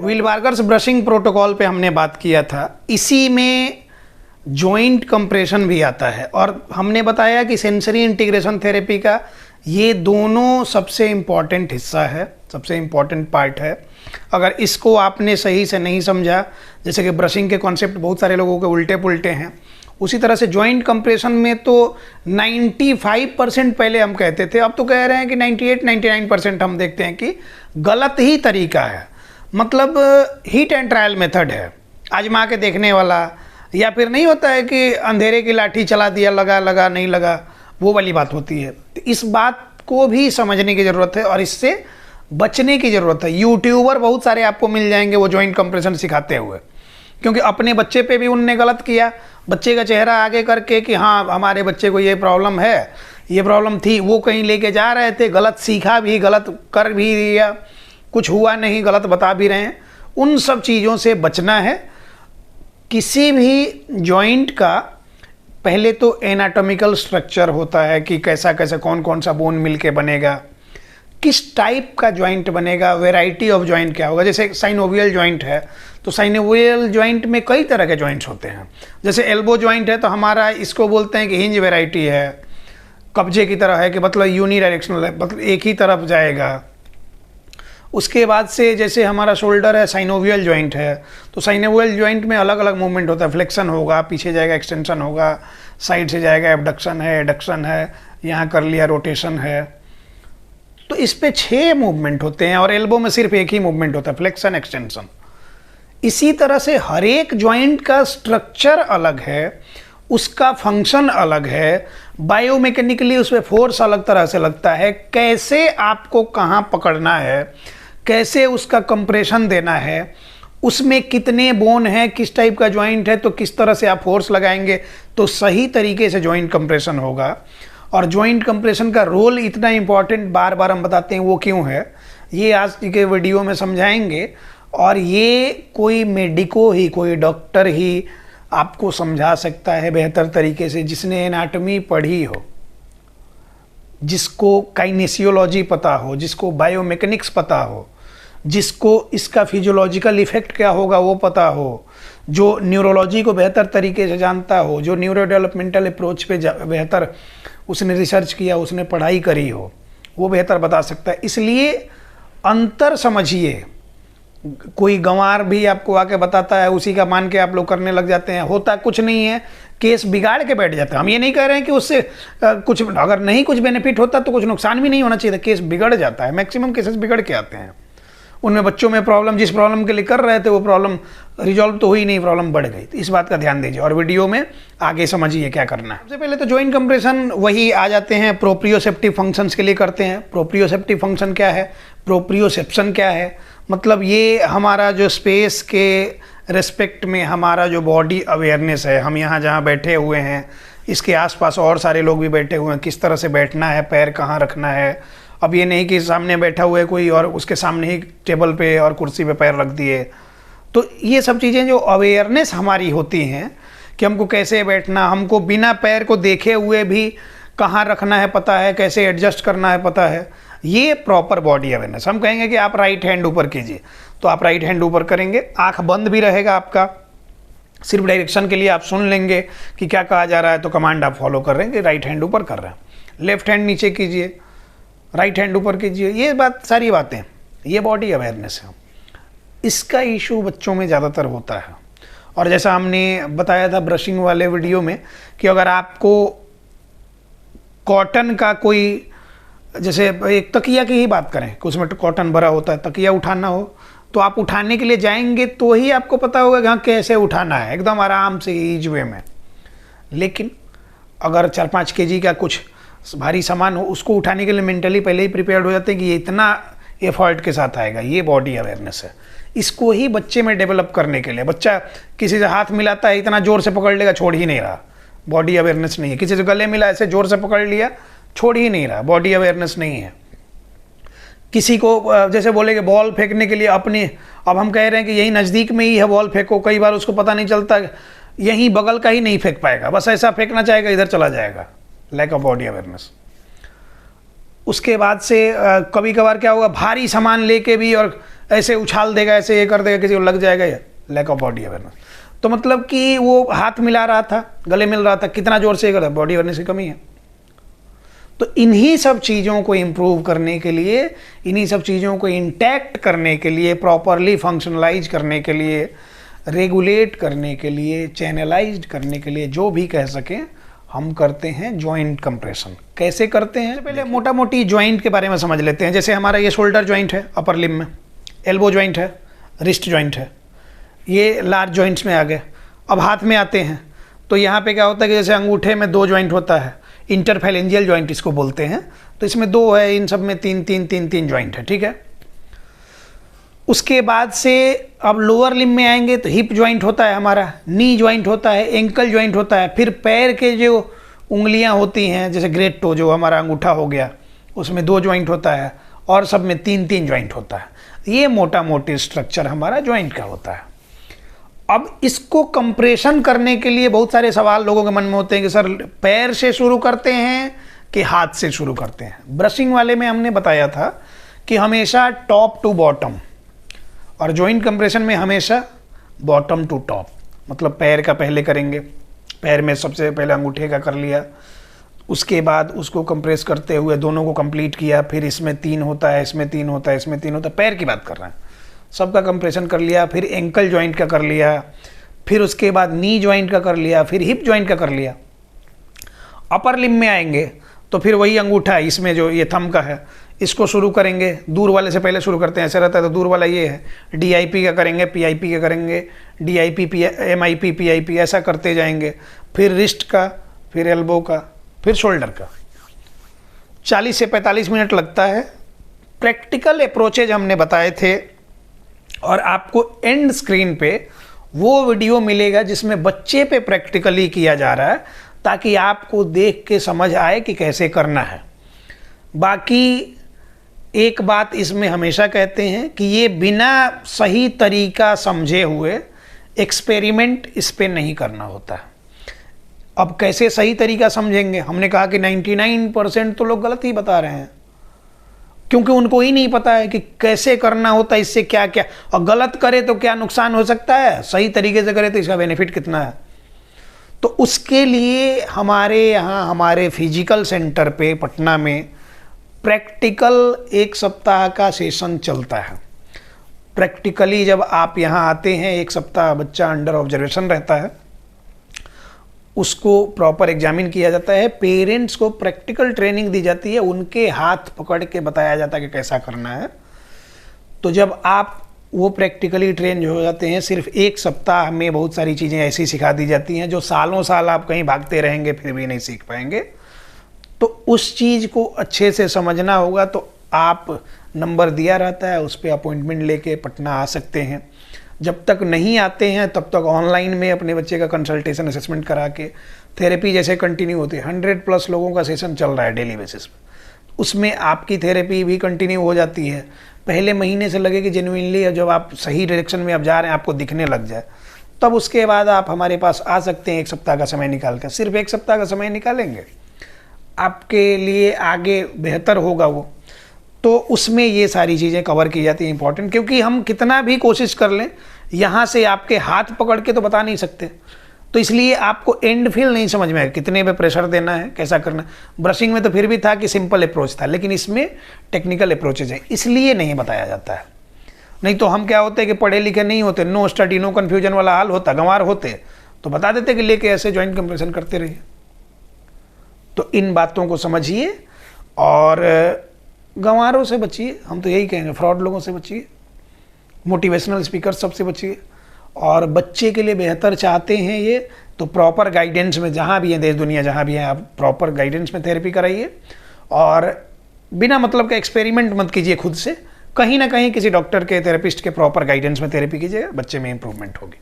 विलबार्गर्स brushing protocol पे हमने बात किया था, इसी में जॉइंट कंप्रेशन भी आता है और हमने बताया कि सेंसरी इंटीग्रेशन थेरेपी का ये दोनों सबसे इम्पॉर्टेंट हिस्सा है, सबसे इम्पॉर्टेंट पार्ट है। अगर इसको आपने सही से नहीं समझा, जैसे कि ब्रशिंग के कॉन्सेप्ट बहुत सारे लोगों के उल्टे पुल्टे हैं, उसी तरह से जॉइंट कंप्रेशन में तो 95% पहले हम कहते थे, अब तो कह रहे हैं कि 98-99% हम देखते हैं कि गलत ही तरीका है। मतलब हिट एंड ट्रायल मेथड है, आजमा के देखने वाला, या फिर नहीं होता है कि अंधेरे की लाठी चला दिया, लगा लगा नहीं लगा, वो वाली बात होती है। तो इस बात को भी समझने की ज़रूरत है और इससे बचने की ज़रूरत है। यूट्यूबर बहुत सारे आपको मिल जाएंगे वो जॉइंट कंप्रेशन सिखाते हुए, क्योंकि अपने बच्चे पे भी उनने गलत किया, बच्चे का चेहरा आगे करके कि हाँ हमारे बच्चे को ये प्रॉब्लम है, ये प्रॉब्लम थी, वो कहीं लेके जा रहे थे, गलत सीखा भी, गलत कर भी दिया, कुछ हुआ नहीं, गलत बता भी रहे हैं। उन सब चीज़ों से बचना है। किसी भी जॉइंट का पहले तो एनाटॉमिकल स्ट्रक्चर होता है कि कैसा कैसा कौन कौन सा बोन मिल के बनेगा, किस टाइप का जॉइंट बनेगा, वैरायटी ऑफ जॉइंट क्या होगा। जैसे साइनोवियल जॉइंट है तो साइनोवियल जॉइंट में कई तरह के जॉइंट्स होते हैं। जैसे एल्बो जॉइंट है तो हमारा इसको बोलते हैं कि हिंज वैरायटी है, कब्जे की तरह है कि मतलब यूनी डायरेक्शनल है, मतलब एक ही तरफ जाएगा। उसके बाद से जैसे हमारा शोल्डर है, साइनोवियल जॉइंट है, तो साइनोवियल जॉइंट में अलग अलग मूवमेंट होता है, फ्लेक्शन होगा, पीछे जाएगा, एक्सटेंशन होगा, साइड से जाएगा, एबडक्शन है, एडक्शन है, यहाँ कर लिया, रोटेशन है। तो इस पे 6 मूवमेंट होते हैं और एल्बो में सिर्फ एक ही मूवमेंट होता है, फ्लेक्शन एक्सटेंशन। इसी तरह से हर एक जॉइंट का स्ट्रक्चर अलग है, उसका फंक्शन अलग है, बायोमैकेनिकली उसमें फोर्स अलग तरह से लगता है, कैसे आपको कहाँ पकड़ना है, कैसे उसका कंप्रेशन देना है, उसमें कितने बोन हैं, किस टाइप का जॉइंट है, तो किस तरह से आप फोर्स लगाएंगे तो सही तरीके से जॉइंट कंप्रेशन होगा। और जॉइंट कंप्रेशन का रोल इतना इम्पॉर्टेंट बार बार हम बताते हैं, वो क्यों है, ये आज के वीडियो में समझाएंगे। और ये कोई मेडिको ही, कोई डॉक्टर ही आपको समझा सकता है बेहतर तरीके से, जिसने एनाटॉमी पढ़ी हो, जिसको काइनेसियोलॉजी पता हो, जिसको बायोमैकेनिक्स पता हो, जिसको इसका फिजियोलॉजिकल इफेक्ट क्या होगा वो पता हो, जो न्यूरोलॉजी को बेहतर तरीके से जानता हो, जो न्यूरो डेवलपमेंटल अप्रोच पे बेहतर उसने रिसर्च किया, उसने पढ़ाई करी हो, वो बेहतर बता सकता है। इसलिए अंतर समझिए। कोई गंवार भी आपको आके बताता है, उसी का मान के आप लोग करने लग जाते हैं, होता कुछ नहीं है, केस बिगाड़ के बैठ जाता है। हम ये नहीं कह रहे हैं कि उससे कुछ, अगर नहीं कुछ बेनिफिट होता तो कुछ नुकसान भी नहीं होना चाहिए था, केस बिगड़ जाता है, मैक्सिमम केसेस बिगड़ के आते हैं। उनमें बच्चों में प्रॉब्लम, जिस प्रॉब्लम के लिए कर रहे थे वो प्रॉब्लम रिजॉल्व तो हुई नहीं, प्रॉब्लम बढ़ गई। तो इस बात का ध्यान दीजिए और वीडियो में आगे समझिए क्या करना है। सबसे पहले तो जॉइंट कंप्रेशन वही आ जाते हैं, प्रोप्रियोसेप्टिव फंक्शंस के लिए करते हैं। प्रोप्रियोसेप्टिव फंक्शन क्या है, प्रोप्रियोसेप्शन क्या है, मतलब ये हमारा जो स्पेस के रेस्पेक्ट में हमारा जो बॉडी अवेयरनेस है, हम यहाँ जहाँ बैठे हुए हैं इसके आसपास और सारे लोग भी बैठे हुए हैं, किस तरह से बैठना है, पैर कहाँ रखना है। अब ये नहीं कि सामने बैठा हुआ है कोई और उसके सामने ही टेबल पे और कुर्सी पे पैर रख दिए। तो ये सब चीज़ें जो अवेयरनेस हमारी होती हैं कि हमको कैसे बैठना, हमको बिना पैर को देखे हुए भी कहाँ रखना है पता है, कैसे एडजस्ट करना है पता है, ये प्रॉपर बॉडी अवेयरनेस। हम कहेंगे कि आप राइट हैंड ऊपर कीजिए तो आप राइट हैंड ऊपर करेंगे, आंख बंद भी रहेगा आपका, सिर्फ डायरेक्शन के लिए आप सुन लेंगे कि क्या कहा जा रहा है तो कमांड आप फॉलो कर रहे हैं कि राइट हैंड ऊपर कर रहे हैं। लेफ्ट हैंड नीचे कीजिए, राइट हैंड ऊपर कीजिए, ये बात सारी बातें, ये बॉडी अवेयरनेस है। इसका इशू बच्चों में ज़्यादातर होता है। और जैसा हमने बताया था ब्रशिंग वाले वीडियो में कि अगर आपको कॉटन का कोई, जैसे एक तकिया की ही बात करें कि उसमें तो कॉटन भरा होता है, तकिया उठाना हो तो आप उठाने के लिए जाएंगे तो ही आपको पता होगा कि हाँ कैसे उठाना है, एकदम आराम से ईज वे में। लेकिन अगर 4-5 kg का कुछ भारी सामान हो, उसको उठाने के लिए मेंटली पहले ही प्रिपेयर्ड हो जाते हैं कि ये इतना एफर्ट के साथ आएगा। ये बॉडी अवेयरनेस है। इसको ही बच्चे में डेवलप करने के लिए, बच्चा किसी से हाथ मिलाता है, इतना ज़ोर से पकड़ लेगा, छोड़ ही नहीं रहा, बॉडी अवेयरनेस नहीं है। किसी से गले मिला, ऐसे ज़ोर से पकड़ लिया, छोड़ ही नहीं रहा, बॉडी अवेयरनेस नहीं है। किसी को जैसे बोलेंगे बॉल फेंकने के लिए अपने, अब हम कह रहे हैं कि यही नज़दीक में ही है बॉल फेंको, कई बार उसको पता नहीं चलता, यहीं बगल का ही नहीं फेंक पाएगा, बस ऐसा फेंकना चाहेगा इधर चला जाएगा, लैक ऑफ बॉडी अवेयरनेस। उसके बाद से कभी कभार क्या होगा, भारी सामान लेके भी और ऐसे उछाल देगा, ऐसे ये कर देगा, किसी को लग जाएगा, या लैक ऑफ बॉडी अवेयरनेस। तो मतलब कि वो हाथ मिला रहा था, गले मिल रहा था, कितना जोर से कर रहा, बॉडी अवेयरनेस की कमी है। तो इन्हीं सब चीज़ों को इम्प्रूव करने के लिए, इन्हीं सब चीज़ों को इंटैक्ट करने के लिए, प्रॉपरली फंक्शनलाइज करने के लिए, रेगुलेट करने के लिए, चैनलाइज्ड करने के लिए, जो भी कह सकें, हम करते हैं जॉइंट कंप्रेशन। कैसे करते हैं, पहले मोटा मोटी जॉइंट के बारे में समझ लेते हैं। जैसे हमारा ये शोल्डर जॉइंट है अपर लिम्ब में, एल्बो जॉइंट है, रिस्ट जॉइंट है, ये लार्ज जॉइंट्स में आ गए। अब हाथ में आते हैं तो यहाँ पे क्या होता है कि जैसे अंगूठे में 2 जॉइंट होता है, इंटरफेरेंजियल जॉइंट इसको बोलते हैं, तो इसमें 2 है, इन सब में 3 जॉइंट है, ठीक है। उसके बाद से अब लोअर लिम्ब में आएंगे तो हिप जॉइंट होता है हमारा, नी जॉइंट होता है, एंकल जॉइंट होता है, फिर पैर के जो उंगलियां होती हैं, जैसे ग्रेट टो जो हमारा अंगूठा हो गया, उसमें 2 जॉइंट होता है, और सब में 3 जॉइंट होता है। ये मोटा मोटी स्ट्रक्चर हमारा जॉइंट का होता है। अब इसको कंप्रेशन करने के लिए बहुत सारे सवाल लोगों के मन में होते हैं कि सर पैर से शुरू करते हैं कि हाथ से शुरू करते हैं। ब्रशिंग वाले में हमने बताया था कि हमेशा टॉप टू बॉटम, और जॉइंट कंप्रेशन में हमेशा बॉटम टू टॉप, मतलब पैर का पहले करेंगे, पैर में सबसे पहले अंगूठे का कर लिया, उसके बाद उसको कंप्रेस करते हुए दोनों को कंप्लीट किया, फिर इसमें 3 होता है, इसमें 3 होता है, इसमें 3 होता है, पैर की बात कर रहे हैं, सबका कंप्रेशन कर लिया, फिर एंकल जॉइंट का कर लिया, फिर उसके बाद नी जॉइंट का कर लिया, फिर हिप जॉइंट का कर लिया। अपर लिम्ब में आएंगे तो फिर वही अंगूठा है, इसमें जो ये थंब का है, इसको शुरू करेंगे, दूर वाले से पहले शुरू करते हैं, ऐसे रहता है तो दूर वाला ये है, DIP का करेंगे, PIP का करेंगे, DIP MIP PIP, ऐसा करते जाएंगे, फिर रिस्ट का, फिर एल्बो का, फिर शोल्डर का। 40 से 45 मिनट लगता है। प्रैक्टिकल अप्रोचेज हमने बताए थे, और आपको एंड स्क्रीन पे वो वीडियो मिलेगा जिसमें बच्चे पे प्रैक्टिकली किया जा रहा है, ताकि आपको देख के समझ आए कि कैसे करना है। बाकी एक बात इसमें हमेशा कहते हैं कि ये बिना सही तरीका समझे हुए एक्सपेरिमेंट इस पे नहीं करना होता। अब कैसे सही तरीका समझेंगे? हमने कहा कि 99% तो लोग गलत ही बता रहे हैं, क्योंकि उनको ही नहीं पता है कि कैसे करना होता है, इससे क्या क्या, और गलत करे तो क्या नुकसान हो सकता है, सही तरीके से करे तो इसका बेनिफिट कितना है। तो उसके लिए हमारे यहाँ, हमारे फिजिकल सेंटर पे पटना में प्रैक्टिकल 1 सप्ताह का सेशन चलता है। प्रैक्टिकली जब आप यहाँ आते हैं, 1 सप्ताह बच्चा अंडर ऑब्जर्वेशन रहता है, उसको प्रॉपर एग्जामिन किया जाता है, पेरेंट्स को प्रैक्टिकल ट्रेनिंग दी जाती है, उनके हाथ पकड़ के बताया जाता है कि कैसा करना है। तो जब आप वो प्रैक्टिकली ट्रेन हो जाते हैं, सिर्फ 1 सप्ताह में बहुत सारी चीज़ें ऐसी सिखा दी जाती हैं जो सालों साल आप कहीं भागते रहेंगे फिर भी नहीं सीख पाएंगे। तो उस चीज़ को अच्छे से समझना होगा। तो आप नंबर दिया रहता है, उस पर अपॉइंटमेंट लेके पटना आ सकते हैं। जब तक नहीं आते हैं तब तक ऑनलाइन में अपने बच्चे का कंसल्टेशन असेसमेंट करा के थेरेपी जैसे कंटिन्यू होती है। 100+ लोगों का सेशन चल रहा है डेली बेसिस पे, उसमें आपकी थेरेपी भी कंटिन्यू हो जाती है। पहले महीने से लगे कि जेन्युइनली जब आप सही डायरेक्शन में आप जा रहे हैं, आपको दिखने लग जाए, तब उसके बाद आप हमारे पास आ सकते हैं 1 सप्ताह का समय निकाल कर। सिर्फ 1 सप्ताह का समय निकालेंगे, आपके लिए आगे बेहतर होगा वो। तो उसमें ये सारी चीज़ें कवर की जाती हैं इंपॉर्टेंट, क्योंकि हम कितना भी कोशिश कर लें यहाँ से आपके हाथ पकड़ के तो बता नहीं सकते। तो इसलिए आपको एंड फील नहीं समझ में आएगा, कितने पे प्रेशर देना है, कैसा करना है। ब्रशिंग में तो फिर भी था कि सिंपल अप्रोच था, लेकिन इसमें टेक्निकल अप्रोचेज है, इसलिए नहीं बताया जाता है। नहीं तो हम क्या होते हैं कि पढ़े लिखे नहीं होते, नो स्टडी नो कन्फ्यूजन वाला हाल होता, गंवार होते तो बता देते कि लेके ऐसे जॉइंट कंप्रेशन करते रहिए। तो इन बातों को समझिए और गंवारों से बचिए, हम तो यही कहेंगे, फ्रॉड लोगों से बचिए, मोटिवेशनल स्पीकर सबसे बचिए। और बच्चे के लिए बेहतर चाहते हैं ये, तो प्रॉपर गाइडेंस में जहाँ भी है देश दुनिया जहाँ भी है, आप प्रॉपर गाइडेंस में थेरेपी कराइए। और बिना मतलब का एक्सपेरिमेंट मत कीजिए खुद से, कहीं ना कहीं किसी डॉक्टर के, थेरेपिस्ट के प्रॉपर गाइडेंस में थेरेपी कीजिएगा, बच्चे में इंप्रूवमेंट होगी।